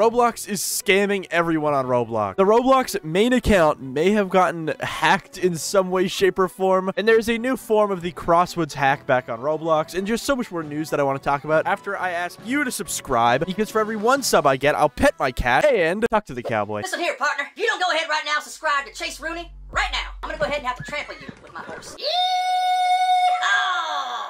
Roblox is scamming everyone on Roblox. The Roblox main account may have gotten hacked in some way, shape, or form, and there's a new form of the Crosswoods hack back on Roblox, and just so much more news that I want to talk about after I ask you to subscribe, because for every 1 sub I get, I'll pet my cat and talk to the cowboy. Listen here, partner. If you don't go ahead right now, subscribe to Chaseroony right now, I'm gonna go ahead and have to trample you with my horse.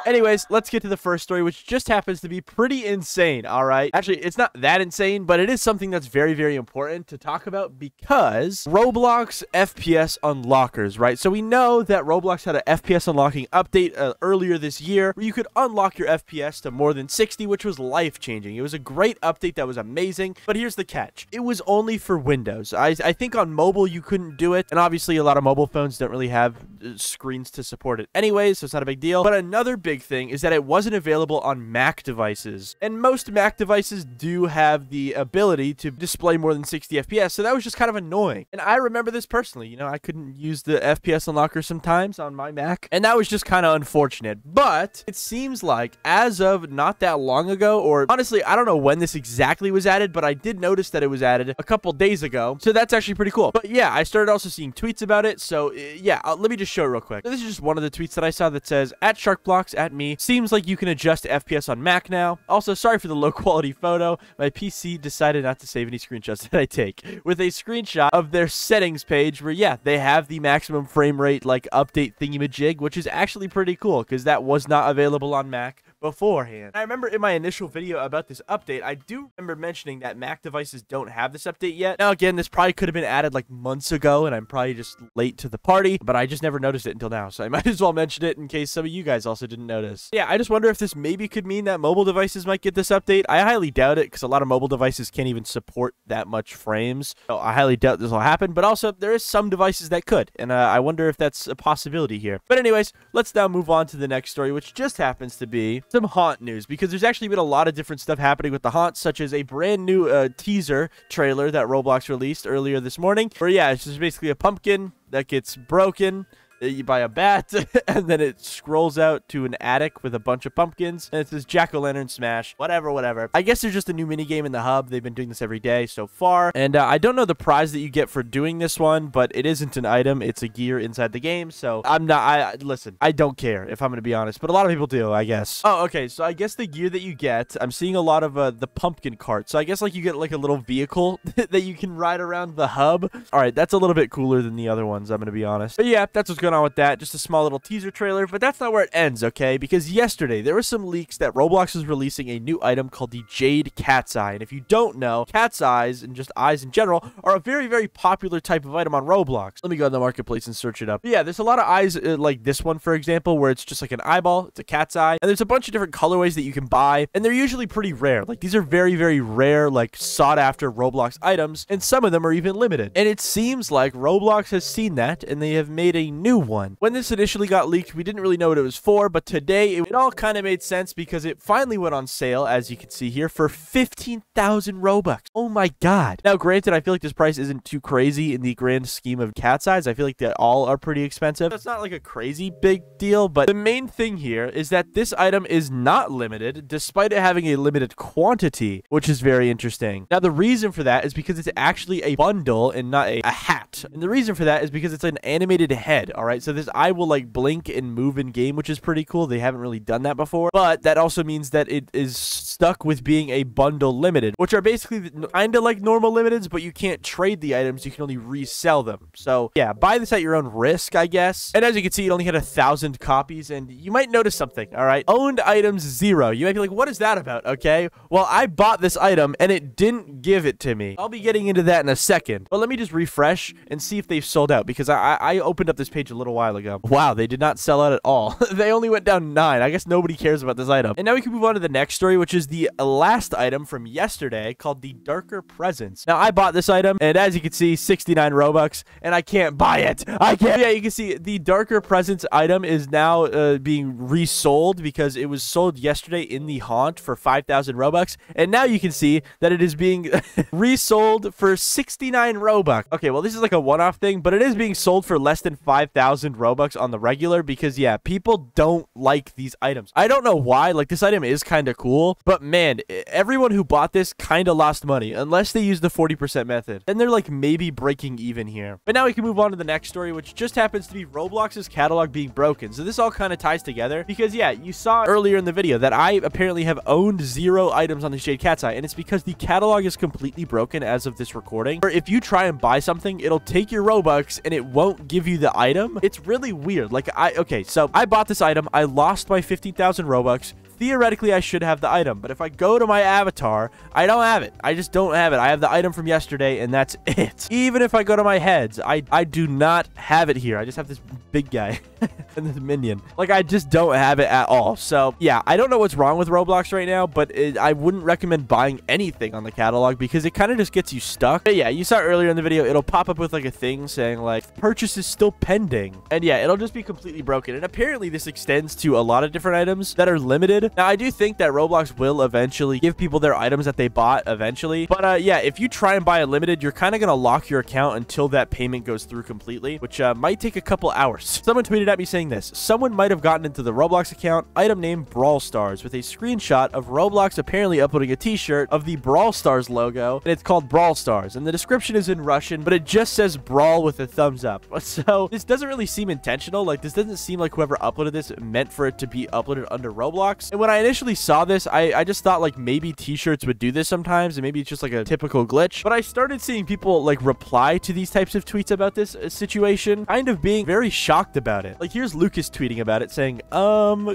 Anyways, let's get to the first story, which just happens to be pretty insane, all right? Actually, it's not that insane, but it is something that's very, very important to talk about because Roblox FPS unlockers, right? So we know that Roblox had an FPS unlocking update earlier this year where you could unlock your FPS to more than 60, which was life-changing. It was a great update that was amazing, but here's the catch. It was only for Windows. I think on mobile you couldn't do it, and obviously a lot of mobile phones don't really have screens to support it anyways, so it's not a big deal. But another big thing is that it wasn't available on Mac devices, and most Mac devices do have the ability to display more than 60 FPS, so that was just kind of annoying. And I remember this personally, you know, I couldn't use the FPS unlocker sometimes on my Mac, and that was just kind of unfortunate. But it seems like as of not that long ago, or honestly I don't know when this exactly was added, but I did notice that it was added a couple days ago, so that's actually pretty cool. But yeah, I started also seeing tweets about it, so yeah, let me just show it real quick. So this is just one of the tweets that I saw that says, @SharkBlocks, @me, seems like you can adjust FPS on Mac now. Also, sorry for the low quality photo. My PC decided not to save any screenshots that I take. With a screenshot of their settings page where, yeah, they have the maximum frame rate, like, update thingamajig, which is actually pretty cool because that was not available on Mac beforehand. I remember in my initial video about this update, I do remember mentioning that Mac devices don't have this update yet. Now, again, this probably could have been added like months ago, and I'm probably just late to the party, but I just never noticed it until now, so I might as well mention it in case some of you guys also didn't notice. Yeah, I just wonder if this maybe could mean that mobile devices might get this update. I highly doubt it, because a lot of mobile devices can't even support that much frames, so I highly doubt this will happen, but also there is some devices that could, and I wonder if that's a possibility here. But anyways, let's now move on to the next story, which just happens to be some haunt news, because there's actually been a lot of different stuff happening with the haunt, such as a brand new teaser trailer that Roblox released earlier this morning, where yeah, it's just basically a pumpkin that gets broken by a bat, and then it scrolls out to an attic with a bunch of pumpkins, and it says jack-o'-lantern smash, whatever. I guess there's just a new minigame in the hub. They've been doing this every day so far, and I don't know the prize that you get for doing this one, but it isn't an item. It's a gear inside the game, so listen, I don't care, if I'm gonna be honest, but a lot of people do, I guess. Oh, okay, so I guess the gear that you get, I'm seeing a lot of the pumpkin cart, so I guess like you get like a little vehicle that you can ride around the hub. All right, that's a little bit cooler than the other ones, I'm gonna be honest. But yeah, that's what's going on with that. Just a small little teaser trailer, but that's not where it ends, okay? Because yesterday there were some leaks that Roblox is releasing a new item called the Jade Cat's Eye, and if you don't know, cat's eyes and just eyes in general are a very, very popular type of item on Roblox. Let me go to the marketplace and search it up. But yeah, there's a lot of eyes like this one, for example, where it's just like an eyeball, it's a cat's eye, and there's a bunch of different colorways that you can buy, and they're usually pretty rare. Like, these are very, very rare, like, sought-after Roblox items, and some of them are even limited. And it seems like Roblox has seen that, and they have made a new one. When this initially got leaked, we didn't really know what it was for, but today it all kind of made sense because it finally went on sale, as you can see here, for 15,000 Robux. Oh my god. Now, granted, I feel like this price isn't too crazy in the grand scheme of cat's eyes. I feel like they all are pretty expensive. That's not like a crazy big deal, but the main thing here is that this item is not limited, despite it having a limited quantity, which is very interesting. Now, the reason for that is because it's actually a bundle and not a hat. And the reason for that is because it's an animated head, all right? So this eye will like blink and move in game, which is pretty cool. They haven't really done that before, but that also means that it is stuck with being a bundle limited, which are basically kind of like normal limiteds, but you can't trade the items. You can only resell them. So yeah, buy this at your own risk, I guess. And as you can see, it only had 1,000 copies, and you might notice something. All right, owned items 0. You might be like, what is that about? Okay, well, I bought this item and it didn't give it to me. I'll be getting into that in a second, but let me just refresh and see if they've sold out, because I opened up this page a little while ago. Wow, they did not sell out at all. They only went down 9. I guess nobody cares about this item. And now we can move on to the next story, which is the last item from yesterday called the Darker Presence. Now, I bought this item, and as you can see, 69 Robux, and I can't buy it. I can't. Yeah, you can see the Darker Presence item is now being resold because it was sold yesterday in the haunt for 5,000 Robux, and now you can see that it is being resold for 69 Robux. Okay, well, this is like a one-off thing, but it is being sold for less than 5,000 Robux on the regular because, yeah, people don't like these items. I don't know why. Like, this item is kind of cool, but But man, everyone who bought this kind of lost money unless they used the 40% method. Then they're like maybe breaking even here. But now we can move on to the next story, which just happens to be Roblox's catalog being broken. So this all kind of ties together because yeah, you saw earlier in the video that I apparently have owned 0 items on the Shade Cat's Eye, and it's because the catalog is completely broken as of this recording. Or if you try and buy something, it'll take your Robux and it won't give you the item. It's really weird. Like okay, so I bought this item, I lost my 15,000 Robux. Theoretically, I should have the item, but if I go to my avatar, I don't have it. I just don't have it. I have the item from yesterday, and that's it. Even if I go to my heads, I do not have it here. I just have this big guy and this minion. Like, I just don't have it at all. So, yeah, I don't know what's wrong with Roblox right now, but I wouldn't recommend buying anything on the catalog because it kind of just gets you stuck. But yeah, you saw earlier in the video, it'll pop up with like a thing saying like, purchase is still pending. And yeah, it'll just be completely broken. And apparently this extends to a lot of different items that are limited. Now, I do think that Roblox will eventually give people their items that they bought eventually. But yeah, if you try and buy a limited, you're kind of going to lock your account until that payment goes through completely, which might take a couple hours. Someone tweeted at me saying this. Someone might have gotten into the Roblox account, item name Brawl Stars, with a screenshot of Roblox apparently uploading a t-shirt of the Brawl Stars logo, and it's called Brawl Stars. And the description is in Russian, but it just says Brawl with a thumbs up. So this doesn't really seem intentional. Like, this doesn't seem like whoever uploaded this meant for it to be uploaded under Roblox. And when I initially saw this, I just thought like maybe t-shirts would do this sometimes, and maybe it's just like a typical glitch. But I started seeing people like reply to these types of tweets about this situation, kind of being very shocked about it. Like, here's Lucas tweeting about it saying,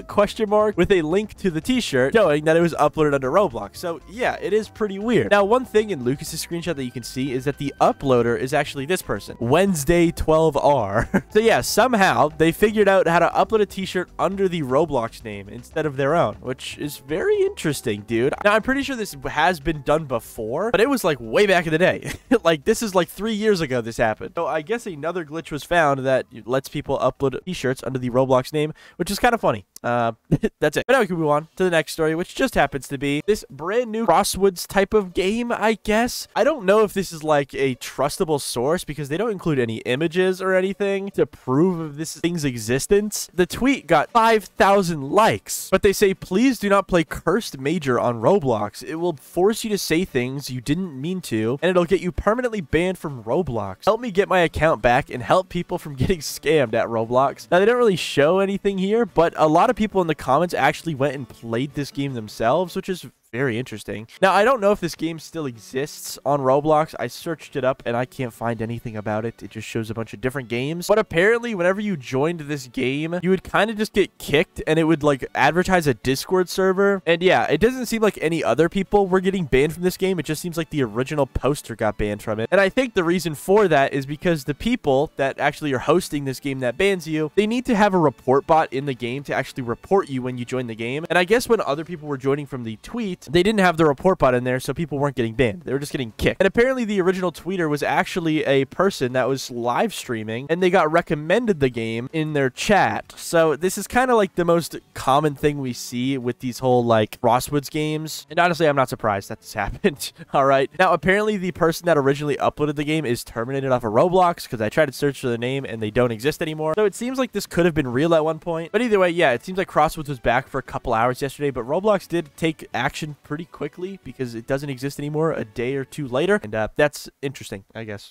question mark, with a link to the t-shirt showing that it was uploaded under Roblox. So yeah, it is pretty weird. Now, one thing in Lucas's screenshot that you can see is that the uploader is actually this person, Wednesday 12R. So yeah, somehow they figured out how to upload a t-shirt under the Roblox name instead of their own, which is very interesting, dude. Now, I'm pretty sure this has been done before, but it was like way back in the day. Like, this is like 3 years ago this happened. So I guess another glitch was found that lets people upload t-shirts under the Roblox name, which is kind of funny. That's it. But now we can move on to the next story, which just happens to be this brand new Crosswoods type of game, I guess. I don't know if this is like a trustable source because they don't include any images or anything to prove of this thing's existence. The tweet got 5,000 likes, but they say, please do not play Cursed Major on Roblox. It will force you to say things you didn't mean to, and it'll get you permanently banned from Roblox. Help me get my account back and help people from getting scammed at Roblox. Now, they don't really show anything here, but a lot of people in the comments actually went and played this game themselves, which is very interesting. Now, I don't know if this game still exists on Roblox. I searched it up and I can't find anything about it. It just shows a bunch of different games. But apparently, whenever you joined this game, you would kind of just get kicked and it would like advertise a Discord server. And yeah, it doesn't seem like any other people were getting banned from this game. It just seems like the original poster got banned from it. And I think the reason for that is because the people that actually are hosting this game that bans you, they need to have a report bot in the game to actually report you when you join the game. And I guess when other people were joining from the tweet, they didn't have the report bot in there, so people weren't getting banned. They were just getting kicked. And apparently the original tweeter was actually a person that was live streaming, and they got recommended the game in their chat. So this is kind of like the most common thing we see with these whole like Crosswoods games. And honestly, I'm not surprised that this happened. All right. Now, apparently the person that originally uploaded the game is terminated off of Roblox because I tried to search for the name and they don't exist anymore. So it seems like this could have been real at one point. But either way, yeah, it seems like Crosswoods was back for a couple hours yesterday, but Roblox did take action pretty quickly because it doesn't exist anymore a day or two later. And that's interesting, I guess.